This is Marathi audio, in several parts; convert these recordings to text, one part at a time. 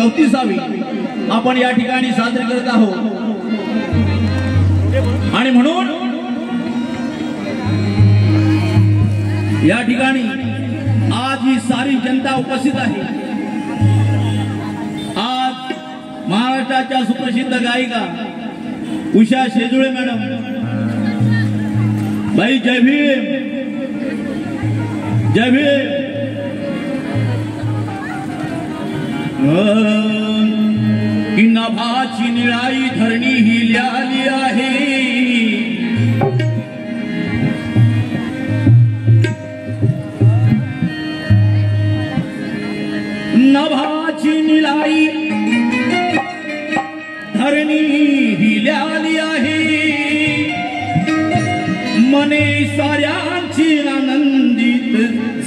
34वी आपण या ठिकाणी साजरी करत आहोत। आणि म्हणून या ठिकाणी आज ही सारी जनता उपस्थित आहे। आज महाराष्ट्राच्या सुप्रसिद्ध गायिका उषा शेजुळे मॅडम, भाई जय भीम जय भीम। की नभाची निळाई धरणी ही ल्याली आहे, नभाची निळाई धरणी ही ल्याली आहे, मने साऱ्यांची आनंदित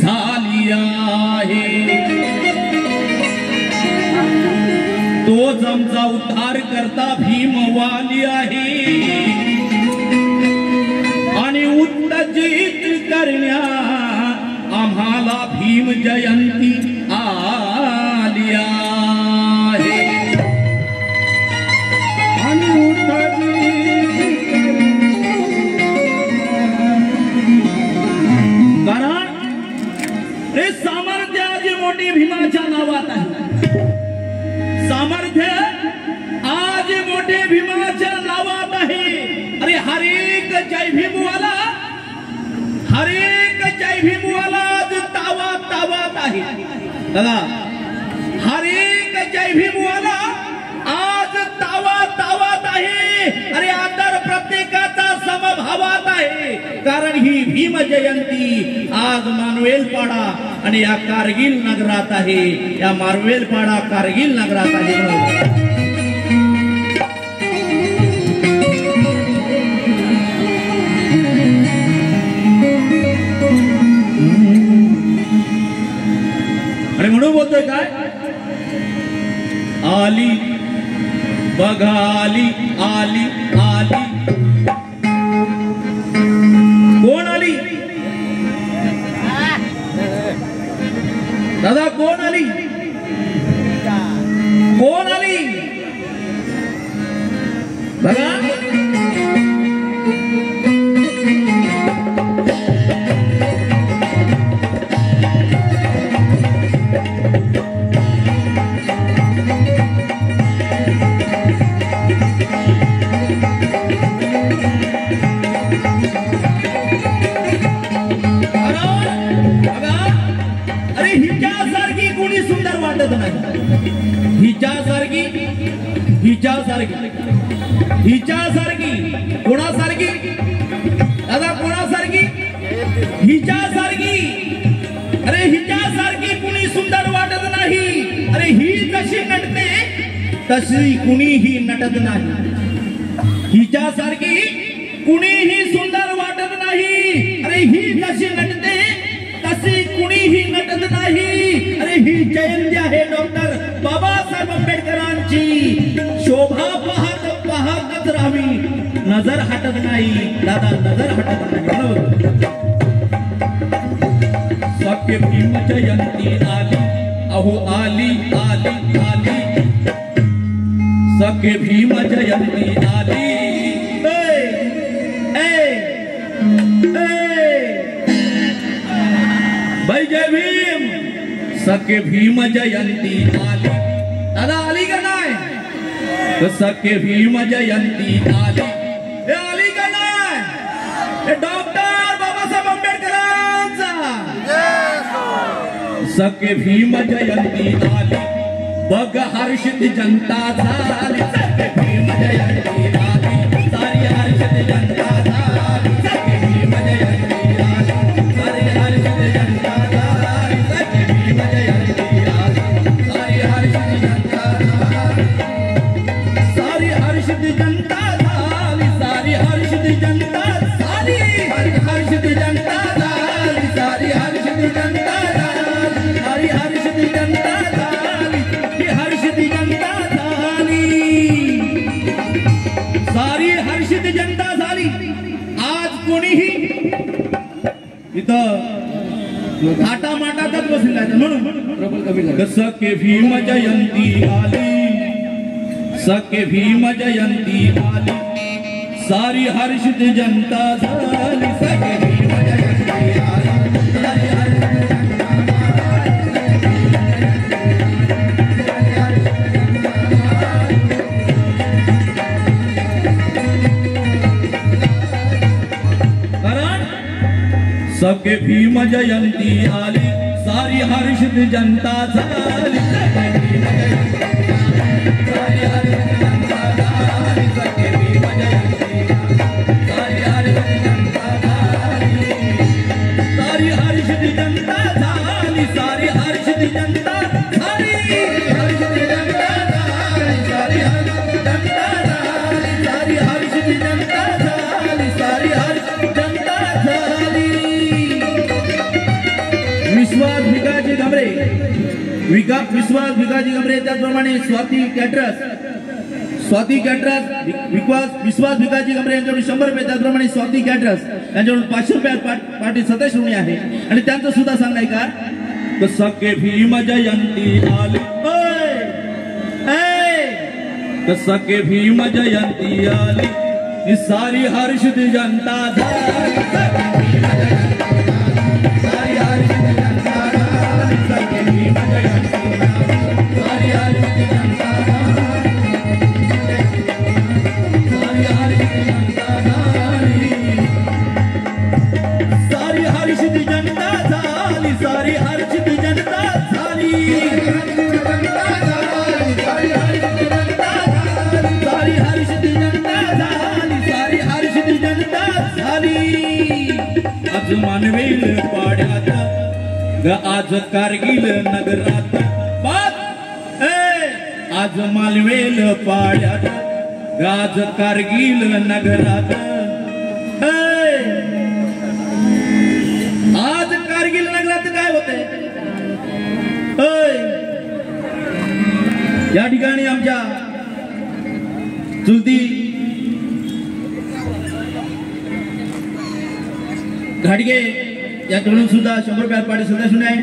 झाली आहे। तोच आमचा उद्धार करता भीमवाली आहे, आणि उत्तेजित करण्या आम्हाला भीम जयंती आली आहे। कारण हे सामर्थ्य आज मोठी भीमाच्या नावात आहे। सामर्थ्य आज मोठे भीमाच्या नावात आहे। अरे हर एक जय भीमवाला, हर एक जय भीमवाला आज तावात आहे दादा। हर एक जय भीमवाला आज तावात आहे। अरे आदर प्रत्येकाचा समभावात आहे, कारण ही भीम जयंती आज मानवेलपाडा आणि या कारगिल नगरात आहे। या मानवेलपाडा कारगिल नगरात आहे। आणि म्हणून बोलतोय काय, आली बघा आली आली आली। कोण आली दादा, कोण आली, कोण आली बघा। हिच्यासारखी कोणासारखी दादा, कोणासारखी, हिच्यासारखी। अरे हिच्यासारखी कुणी सुंदर वाटत नाही। अरे ही जशी नटते तशी कुणीही नटत नाही। हिच्यासारखी कुणीही सुंदर वाटत नाही। अरे ही जशी नटते तशी कुणीही नटत नाही। अरे ही जयंती आहे डॉक्टर बाबासाहेब आंबेडकरांची। शोभा पाहत पाहतच राहावी, नजर हटत नाही दादा, नजर हटत नाही। सख्य भीम जयंती आली, अहो आली आली आली। सख्य भीम जयंती आली, भाई जय भीम। सख्य भीम जयंती आली दादा, आली का नाही? सख्य भीम जयंती आली, हे आली का नाही? हे डॉक्टर बाबासाहेब आंबेडकरांचा सख्य भीम जयंती आली, बघ हर्षित जनता झाली। सख्य भीम जयंती आली, सारी हर्षित जनता झाली। सख्य भीम जयंती आली, सारी हर्षित जनता झाली। सख्य भीम जयंती आली, सारी हर्षित जनता झाली। सारी हर्षित जनता झाली, सारी हर्षित जनता झाली। हर्षित जनता झाली, सारी हर्षित जनता झाली। सारी हर्षित जनता झाली, हर्षित जनता झाली। सारी हर्षित जनता झाली। आज थाटा माटातच बसलेला आहे म्हणून सखे भीम जयंती आली सखे भीम जयंती आली सारी हर्षित जनता झाली सखे भीम जयंती आली सखे भीम जयंती आली सारी हर्षित जनता झाली सखे भीम सारी हर्षित जनता झाली सारी हर्षित जनता झाली हर्षित जनता झाली सारी हर्षित जनता झाली सारी हर्षित जनता झाली सारी हर्षित जनता झाली विश्वास भिकाजी घाबरे विश्वास भिकाजी घाबरे त्याचप्रमाणे स्वाती कॅटरर्स विश्वास भिकाजी घाबरे यांच्याकडून 100 रुपये त्याचप्रमाणे स्वाती कॅटरर्स यांच्याकडून 500 रुपये पार्टी सतेज ऋणी आहे आणि त्यांचं सुद्धा सांगाय का सखे भीम जयंती आली सखे भीम जयंती आली सारी हर्षित जनता झाली सारी हर्षित जनता झाली सखे भीम जयंती सारी हर्षित जनता सारी हर्षित जनता सारी हर्षित जनता झाली सारी हर्षित जनता झाली सारी हर्षित जनता सारी हर्षित जनता झाली सारी हर्षित जनता झाली आज मानवेल पाड्यात आज कारगिल नगरात आज मानवेल पाड्यात आज कारगिल नगरात आज कारगिल नगरात काय होते या ठिकाणी आमच्या चुलती घाडगे याकडून सुद्धा 100 रुपये पार्टी सदस्य आहे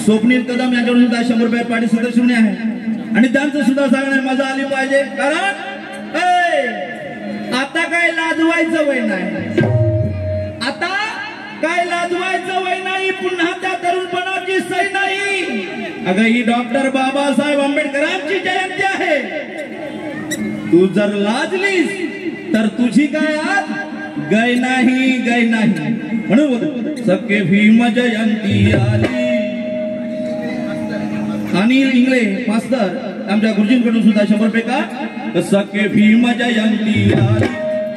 स्वप्नील कदम यांच्याकडून सुद्धा 100 रुपये पार्टी सदस्य आहे आणि त्यांचं सुद्धा सांगणे मजा आली पाहिजे कारण आता काय लाजवायचं वय नाही आता काय लाजवायचं वय नाही पुन्हा त्या तरुणपणाची सई नाही अगं ही डॉक्टर बाबासाहेब आंबेडकरांची जयंती आहे तू जर लाजलीस तर तुझी काय आज गय नाही म्हणून सखे भीम जयंती आली अनिल इंगळे मास्तर आमच्या गुरुजींकडून सुद्धा 100 रुपये का सखे भीम जयंती आली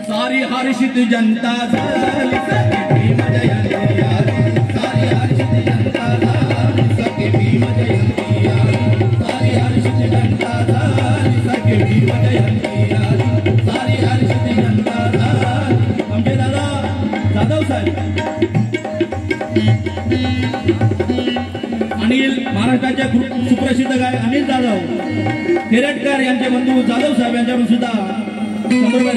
सारी हर्षित जनता झाली सखे भीम जयंती आली सारी हर्षित जनता झाली सखे भीम जयंती आली सारी हर्षित जनता झाली सखे भीम जयंती आली सारी हर्षित जनता झाली आमचे दादा जाधव साहेब अनिल महाराष्ट्राच्या सुप्रसिद्ध गायक अनिल जाधव खेरटकर यांचे बंधू जाधव साहेब यांच्याकडून सुद्धा 100 रुपये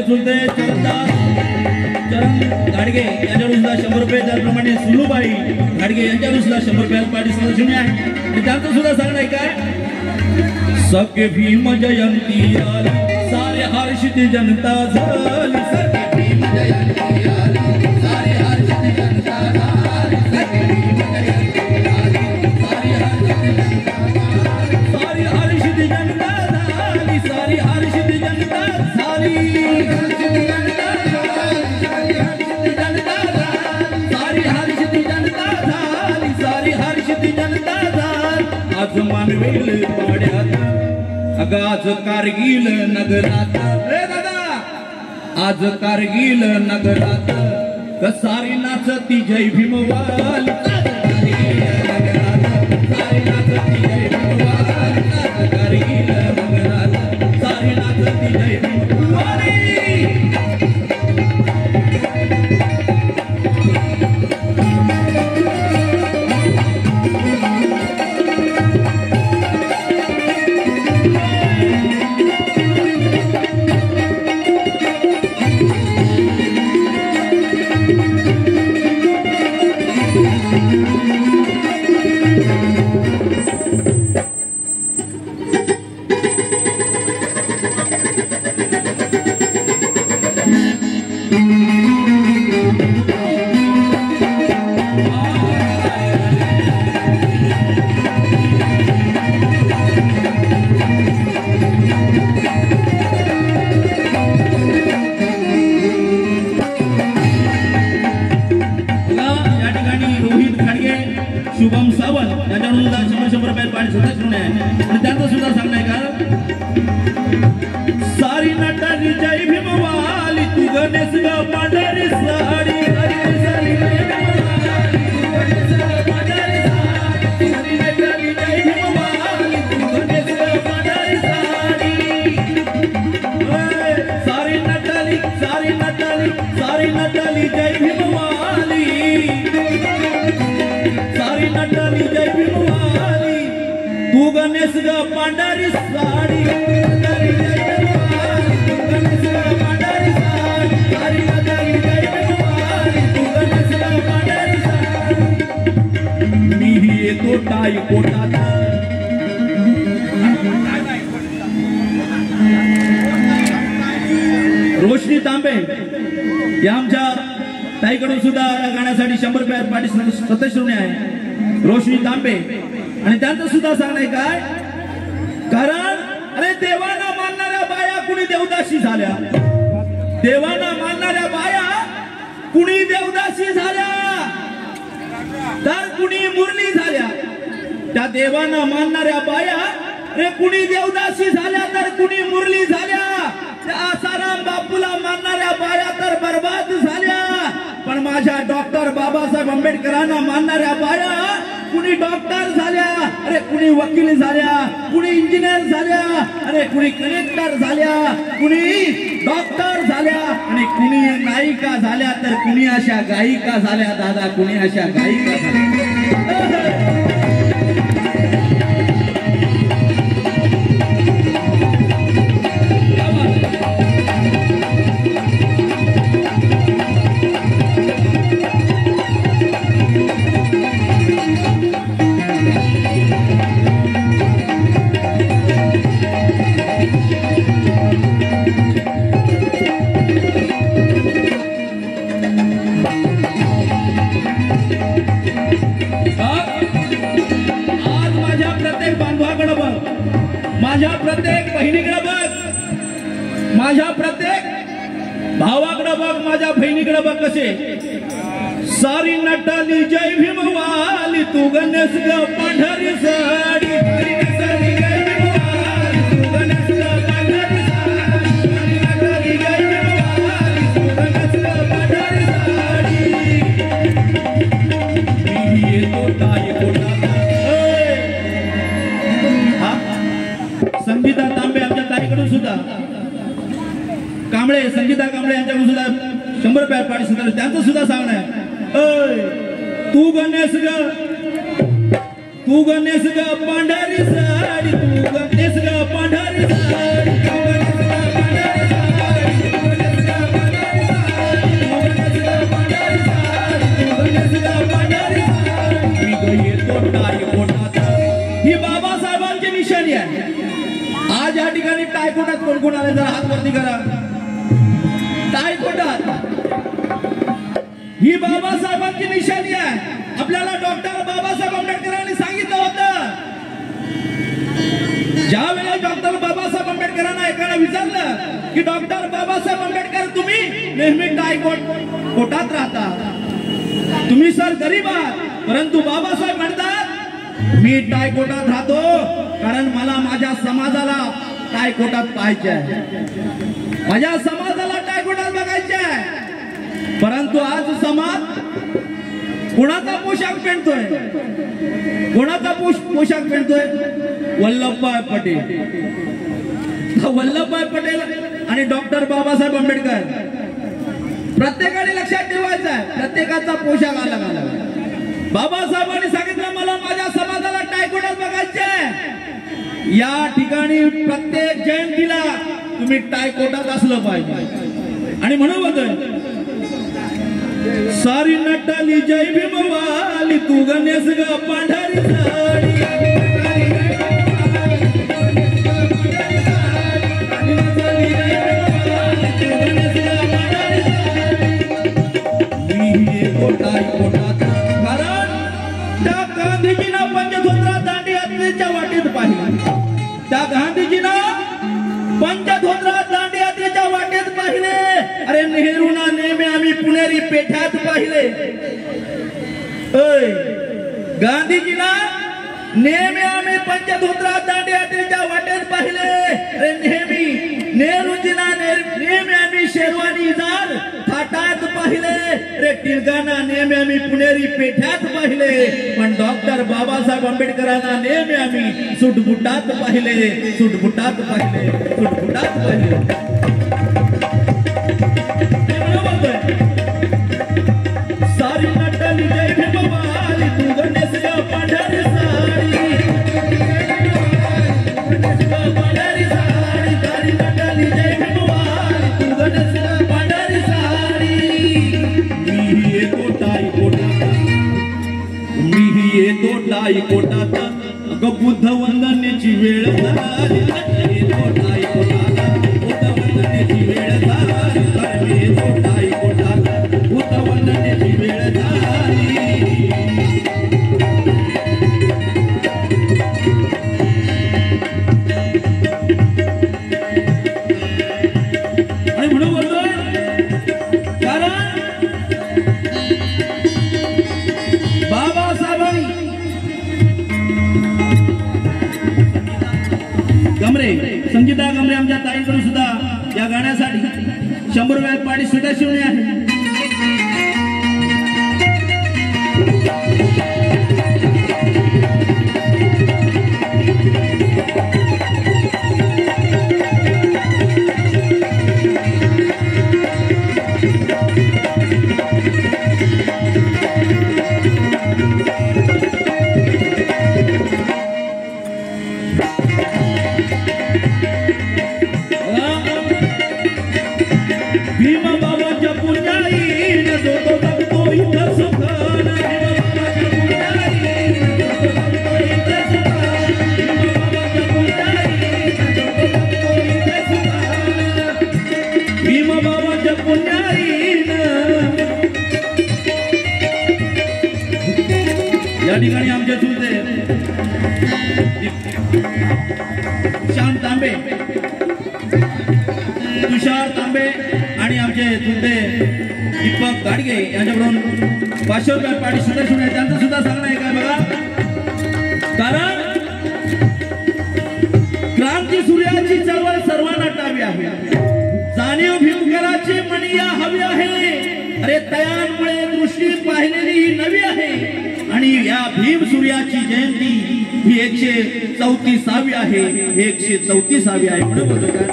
चुलते चरण गाडगे यांच्याकडून सुद्धा 100 रुपये त्याचप्रमाणे सुलूबाई गाडगे यांच्याकडून सुद्धा 100 रुपये पार्टी सदस्य आहे आणि त्यांचं सुद्धा सांगणं काय सखे भीम जयंती आली सारे हर्षित जनता झाली सखे भीम जयंती आली सारे हर्षित जनता झाली सखे भीम जयंती आली सारी हर्षित जनता सारी हर्षित जनता झाली सारी हर्षित जनता झाली आज मानवेल पाड्यात अगं आज कारगिल नगरात रे दादा आज कारगिल नगरात सारी नाचती जय भीम वाली सारी नाचती 100 पाणी सुद्धा सुने आहे आणि त्यांचं सुद्धा सांगणं का सारी नटाली जय भीमवाली तू गणेश ग पांढरी साडी सारी नटाली जय भीमवाली सारी नटाली जय भीमवाली तू गणेश ग पांढरी साडी नटाली जय भीमवाली तू गणेश ग पांढरी साडी सारी नटाली जय भीमवाली तू गणेश ग पांढरी साडी मी येतो टाई कोटात रोशनी तांबे या आमच्या ताईकडून सुद्धा या गाण्यासाठी 100 पाठी सतश्रुणी आहे रोशनी तांबे आणि त्यांचं सुद्धा सांगणं काय कारण अरे देवाला मानणाऱ्या बाया कुणी देवदासी झाल्या देवाला मानणाऱ्या बाया कुणी देवदासी झाल्या तर कुणी मुरली झाल्या त्या देवाला मानणाऱ्या बाया अरे कुणी देवदासी झाल्या तर कुणी मुरली झाल्या त्या आसाराम बापूला मानणाऱ्या बाया तर बर्बाद झाल्या पण माझ्या डॉक्टर बाबासाहेब आंबेडकरांना मानणाऱ्या बाया कुणी डॉक्टर झाल्या अरे कुणी वकील झाल्या कुणी इंजिनियर झाल्या अरे कुणी कलेक्टर झाल्या कुणी डॉक्टर झाल्या आणि कुणी नायिका झाल्या तर कुणी अशा गायिका झाल्या दादा कुणी अशा गायिका झाल्या माझ्या प्रत्येक बहिणीकडे बघ माझ्या प्रत्येक भावाकडे बघ माझ्या बहिणीकडे बघ कसे सारी नटाली जय भीमवाली तू गणेश ग पांढरी साडी सारी जय भीमवाली तू गणेश ग पांढरी साडी नटाली जय भीमवाली तू गणेश ग पांढरी साडी मी येतो काय कोटा संगीता तांबे आमच्या ताईकडून सुद्धा कांबळे संगीता कांबळे यांच्याकडून सुद्धा 100 पाठी सुद्धा त्यांचं सुद्धा सांगणं आहे तू गणेश ग पांढरी साडी तू गणेश ग पांढरी साडी ही बाबासाहेबांची निशाणी आहे आज या ठिकाणी टायकोटात कोण कोण आले जरा हात वरती करा टायकोटात ही बाबासाहेबांची निशाणी आहे आपल्याला डॉक्टर बाबासाहेब आंबेडकरांनी सांगितलं होतं ज्या वेळेला डॉक्टर बाबासाहेब आंबेडकरांना एकाला विचारलं की डॉक्टर बाबासाहेब आंबेडकर तुम्ही नेहमी टायकोटात राहता तुम्ही सर गरीब आहात परंतु बाबासाहेब म्हणतात मी टायकोटात राहतो कारण मला माझ्या समाजाला टायकोटात पाहायचे आहे माझ्या समाजाला टायकोटात बघायचे आहे परंतु आज समाज कोणाचा पोशाख पेंटतोय कोणाचा पोशाख पेंटतोय वल्लभभाई पटेल आणि डॉक्टर बाबासाहेब आंबेडकर प्रत्येकाने लक्षात ठेवायचं आहे प्रत्येकाचा पोशाख अलग अलग बाबासाहेबांनी सांगितलं मला माझ्या समाजाला टायकोटात बघायचे आहे या ठिकाणी प्रत्येक जयंतीला तुम्ही टायकोटात असलं पाहिजे आणि म्हणून होतं सारी नटाली जय भीमवाली तू गणेश ग पांढरी साडी त्या गांधीजींना पंचधोत्रा दांडी यात्रेच्या वाटेत पाहिलं त्या गांधीजींना पंचधोत्रा दांडी यात्रेच्या वाटेत पाहिले अरे नेहरूंना नेहमी आम्ही पुणेरी पेठात पाहिले गांधीजींना नेहमी आम्ही पंचधोत्रा दांडियाच्या वाटेत पाहिले रे, नेहमी नेहरूजींना नेहमी आम्ही शेरवानी इजार थाटात पाहिले रे, टिळकांना नेहमी आम्ही पुणेरी पेठ्यात पाहिले, पण डॉक्टर बाबासाहेब आंबेडकरांना नेहमी आम्ही सुटबुटात पाहिले, सुटबुटात पाहिले, सुटबुटात पाहिले. सारी नटली जय भीम वाली तू गणेश पांढरी साडी, पांढरी साडी, सारी नटली जय भीम वाली तू गणेश पांढरी साडी. मी येतो टाईकोटात ग बुद्ध वंदनेची वेळ झाली, येतो टाईकोटात बुद्ध वंदनेची वेळ झाली, येतो टाईकोटात बुद्ध वंदनेची वेळ झाली. आणि म्हणून बोलतोय कारण बाबासाहेबांनी गमरे, संगीता गमरे आमच्या ताईंकडून सुद्धा या गाण्यासाठी 100 रुपयात पाडी सुद्धा शिवणे आहे. भीमा बाबाच्या पुण्याईन दोतो जगतो इथं सुखान, भीमा बाबाच्या पुण्याईन. या ठिकाणी आमचे चुलते श्याम तांबे, तुषार तांबे आणि आमचे चुलते दीपक गाडगे यांच्याकडून 500 रुपये पाडी सुद्धा शिवणे, त्यांचं सुद्धा सांगणं आहे काय बघा. कारण क्रांती सूर्याची चळवळ सर्वांना टावी आहे, जाणीव भीमकराची मनिया हवी आहे. अरे तयांमुळे दृष्टी पाहिलेली ही नवी आहे आणि या भीम सूर्याची जयंती ही 134वी आहे, 134वी आहे. म्हणून बोलतो का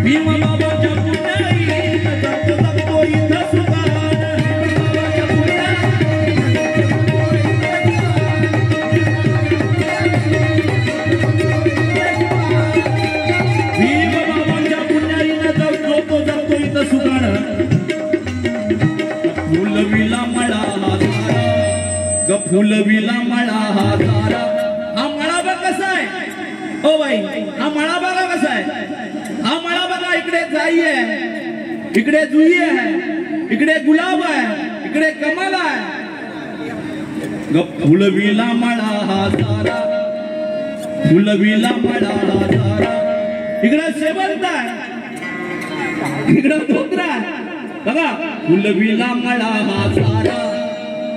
भीम बाबाच्या पुण्याईन जगतो इथं सुखान, भीम बाबाच्या पुण्याईन जगतो इथं सुखान. फुलविला मळा हा सारा ग, फुलविला मळा हा सारा. हा मळा बघ कसा आहे ओ बाई, हा मळा बघा कसा आहे. हा मळा बघा, इकडे जाई आहे, इकडे जुई आहे, इकडे गुलाब आहे, इकडे कमल आहे. ग फुलविला मळा हा सारा, फुलविला मळा हा सारा. इकडे शेवंत आहे, इकडे धोत्रा आहे बघा. फुलविला मळा हा सारा,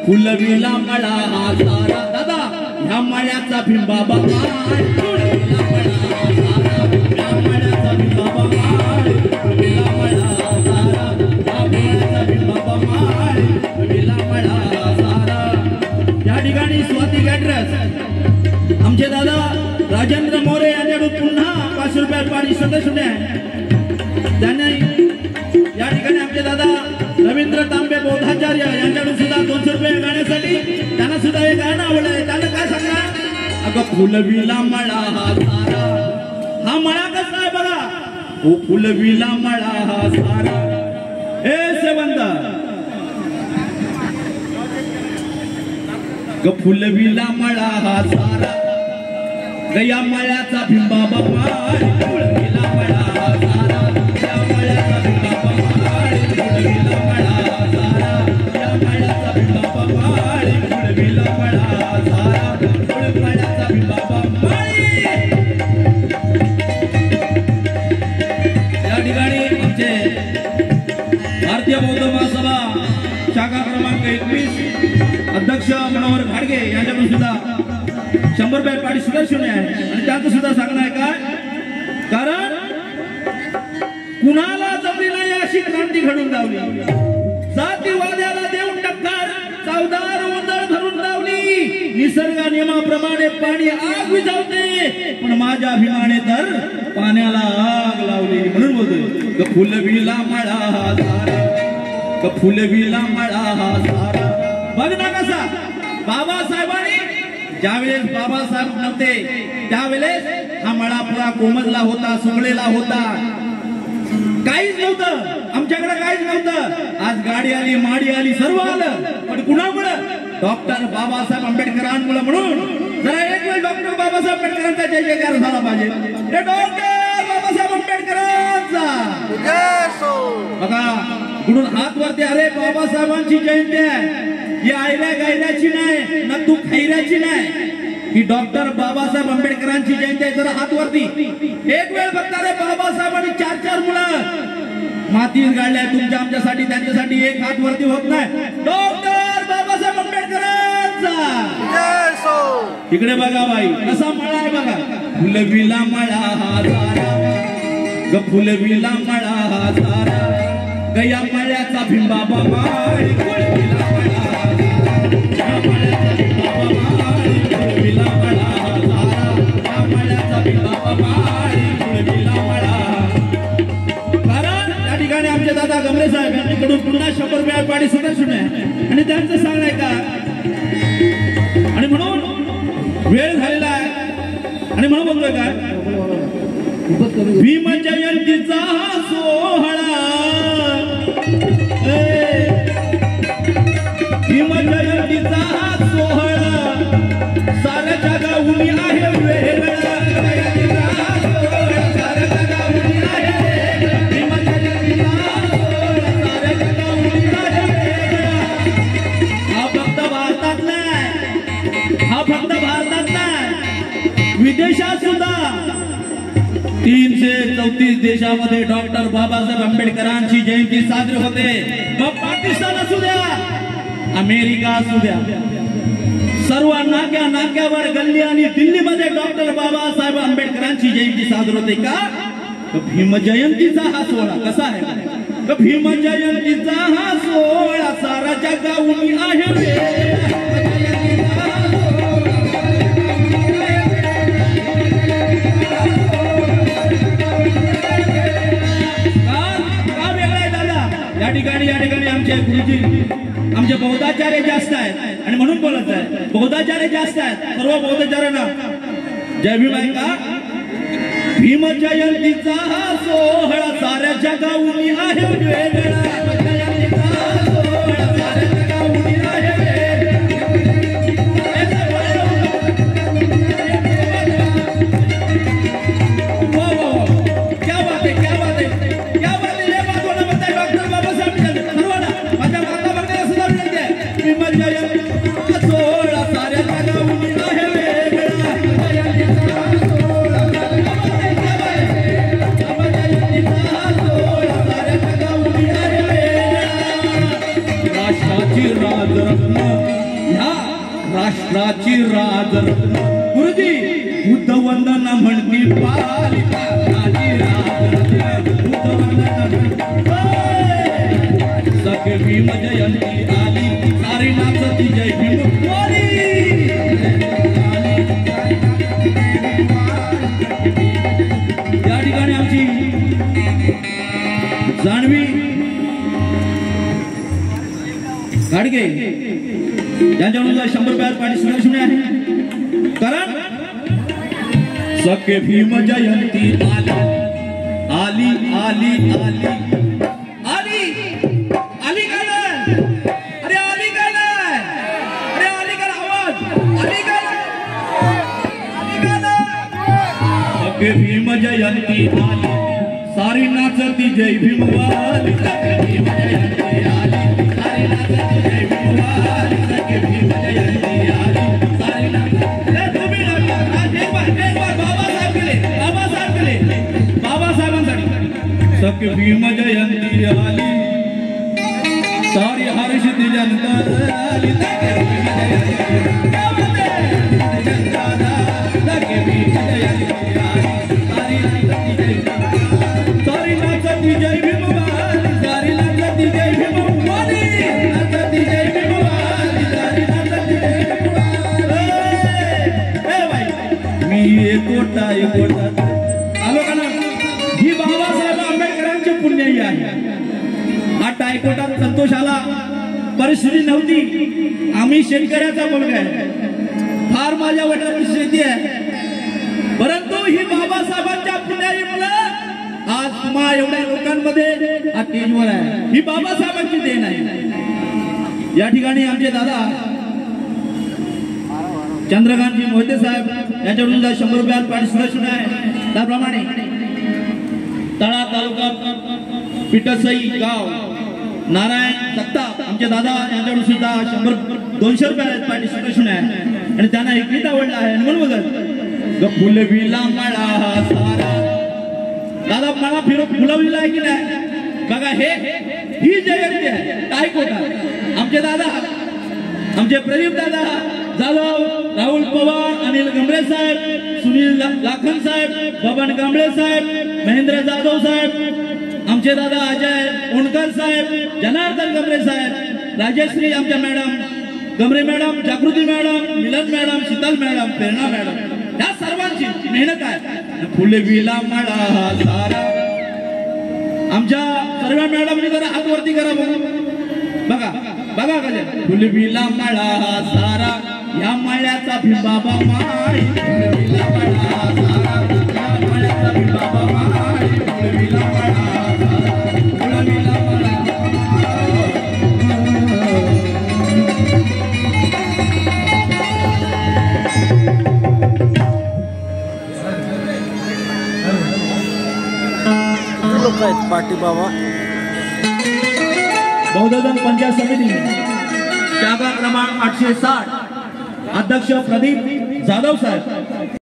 फुलविला मळा हा सारा. दादा ह्या मळ्याचा भीमबाबा फुलविला मळा हा सारा, ह्या मळ्याचा भीमबाबा फुलविला मळा हा सारा, ह्या मळ्याचा भीमबाबा फुलविला मळा हा सारा. या ठिकाणी स्वाती गॅड्रेस आमचे दादा राजेंद्र मोरे यांच्याकडून पुन्हा 500 रुपयात पाणी सदस्य आहे. त्यांनी या ठिकाणी आमचे दादा रवींद्र तांबे बौद्धाचार्य यांच्याकडून सुद्धा 200 रुपये गाण्यासाठी, त्यांना सुद्धा हे गाणं आवडलंय. त्याला काय सांगणार, अगं फुलविला मळा हा सारा. हा मळा कसा आहे बघा, ओ फुलविला मळा हा सारा. हे शेवंत ग फुलविला मळा हा सारा, गया मळ्याचा भीमबाबा फुलविला मळा हा सारा, या मळ्याचा भीमबाबा फुलविला मळा हा सारा, या मळ्याचा भीमबाबा फुलविला मळा हा सारा, मळ्याचा भीमबाबा. या ठिकाणी आमचे भारतीय बौद्ध महासभा शाखा क्रमांक 21 अध्यक्ष मनोहर घाडगे यांच्याकडून सुद्धा 100 रुपये पारितोषिक आहे आणि त्याचं सुद्धा सांगणं आहे काय, कारण कुणाला जमली नाही अशी क्रांती घडून लावली, जातीवाद्याला देऊन टक्कर, चौदार उंदर धरून लावली, निसर्ग नियमाप्रमाणे पाणी आग विझवते, पण माझ्या अभिमाने तर पाण्याला आग लावली. म्हणून बोलतोय फुलविला मळा हा सारा, फुलविला मळा हा सारा. बघ ना कसा बाबासाहेबांनी, ज्यावेळेस बाबासाहेब नव्हते त्यावेळेस हा मळा पुरा कोमजला होता, सुगळेला होता, काहीच नव्हतं, आमच्याकडे काहीच नव्हतं. आज गाडी आली, माडी आली, सर्व आलं, पण कुणामुळे? डॉक्टर बाबासाहेब आंबेडकरांमुळे. म्हणून जरा एक वेळ डॉक्टर बाबासाहेब आंबेडकरांचा जय जयकार झाला पाहिजे. डॉक्टर बाबासाहेब आंबेडकरांचा बघा, म्हणून हात वरती. अरे बाबासाहेबांची जयंती आहे, ही आयऱ्या गायऱ्याची नाही ना तू खैऱ्याची नाही, ही डॉक्टर बाबासाहेब आंबेडकरांची जयंती आहे. जरा हात वरती एक वेळ बघता. रे बाबासाहेबांनी 4 मुलं मातीत गाडल्या तुमच्या आमच्यासाठी, त्यांच्यासाठी एक हात वरती होत नाही. डॉक्टर बाबासाहेब आंबेडकरांचा इकडे बघा बाई, कसा मळा आहे बघा. फुलविला मळा हा सारा, फुलविला मळा हा सारा, गया मळ्याचा भिंबाबा माळी, फुलविला मळा हा सारा, मळ्याचा भिंबाबा माळी, फुलविला मळा हा सारा, मळ्याचा भिंबाबा माळी, फुलविला मळा. कारण त्या ठिकाणी आमचे दादा गमरे साहेब यांच्याकडून पुन्हा 100 रुपये पारितोषिक आहे आणि त्यांचं सांगणं आहे का, आणि म्हणून वेळ झालेला आहे आणि म्हणून बोलतोय काय, भीम जयंतीचा हा सोहळा, भीम जयंतीचा हा सोहळा साऱ्या जगाहून आहे वेगळा, साऱ्या जगाहून आहे, भीम जयंतीचा सोहळा साऱ्या जगाहून आहे वेगळा. हा फक्त भारतात नाही, हा फक्त भारतात नाही, विदेशात सुद्धा 334 देशामध्ये डॉक्टर बाबासाहेब आंबेडकरांची जयंती साजरी होते. मग पाकिस्तान असू द्या, अमेरिका असू द्या, सर्व नाक्यावर गल्ली आणि दिल्लीमध्ये डॉक्टर बाबासाहेब आंबेडकरांची जयंती साजरी होते. का भीम जयंतीचा हा सोहळा कसा आहे, भीम जयंतीचा हा सोहळा सारा जगाहून आहे. या ठिकाणी आमचे गुरुजी, आमचे बौद्धाचार्य जास्त आहेत आणि म्हणून बोलत आहे, बौद्धाचार्य जास्त आहेत. सर्व बौद्धाचार्यांना जय भीम आहे का. भीम जयंतीचा हा सोहळा साऱ्या जगाहून आहे वेगळा, जयंतीचा सोहळा साऱ्या जगाहून आहे वेगळा. क्या बात है, क्या बात है, क्या बात है. ये बात होना बनता है डॉक्टर बाबासाहेब माझ्या माता भगिनीला सुद्धा विनंती आहे. भीम जयंतीचा सोहळा साऱ्या जगाहून आहे वेगळा, जयंतीचा सोहळा साऱ्या जगाहून आहे वेगळा. राष्ट्राची राजरत्न, ह्या राष्ट्राची राजरत्न गुरुजी बुद्धवंदना म्हणती पालिका, सखे भीम जयंती आली, सारी नाचती जय भीम बोली. या ठिकाणी आमची जाणवी घाडगे यांच्याकडून 100 रुपये पारितोषिक आहे. कारण सखे भीम जयंती आली, आली आली आली आली आली काय नाही, अरे आली काय नाही, अरे आली काय आवाज, आली काय नाही. सखे भीम जयंती आली, सारी नाचती जय भीम वाली, सखे भीम जयंती आली, सारी नाचती जय भीम वाली, सखे भीम जयंती आली, सारी नाचती. बाबासाहेबांसाठी सखे भीम जयंती आली, सारी हर्षित जनता झाली सारी नाचती जय भीम वाली सारी नाचती जय भीम वाली नाचती जय भीम वाली सारी नाचती जय भीम वाली मी एकोटा आलो का ना ही बाबासाहेब आंबेडकरांची पुण्याई आहे हा टायकोटात संतोष आला परिस्थिती नव्हती आम्ही शेतकऱ्याचा मुलगा आहे फार माझ्या वडिलांची शेती आहे परंतु ही बाबासाहेबांच्या पुण्याईमुळे आज मा एवढ्या लोकांमध्ये हा स्टेजवर आहे ही बाबासाहेबांची देण आहे या ठिकाणी आमचे दादा चंद्रकांतजी मोहिते साहेब यांच्याकडून 100 रुपयात पारितोषिक आहे त्याप्रमाणे तळा तालुका पिठसई गाव नारायण जगताप आमचे दादा यांच्याकडून सुद्धा 200 रुपयात पारितोषिक आहे आणि त्यांना एक गीत आवडलं आहे म्हणून बघत फुलविला मळा सारा दादा मला फुलविला आहे की नाही बघा हे ही जयंती आहे टायकोटा आमचे दादा आमचे प्रदीप दादा जाधव राहुल पवार अनिल गंभरे साहेब सुनील लाखन साहेब बबन कांबळे साहेब महेंद्र जाधव साहेब आमचे दादा अजय ओणकर साहेब जनार्दन गंभरे साहेब राजश्री आमच्या मॅडम गंभरे मॅडम जागृती मॅडम मिलन मॅडम शीतल मॅडम प्रेरणा मॅडम या सर्वांची मेहनत आहे फुलविला मळा सारा आमच्या सर्व मॅडमनी जरा हात वरती करा बघा बघा कशा फुलविला मळा सारा या मळ्याचा बाबा माळी फुलविला मळा सारा या मळ्याचा बाबा माळी फुलविला मळा फुलविला मळा लोक आहेत पाटी बाबा बौद्धजन पंचायत समिती शाखा क्रमांक 860 अध्यक्ष प्रदीप जाधव साहेब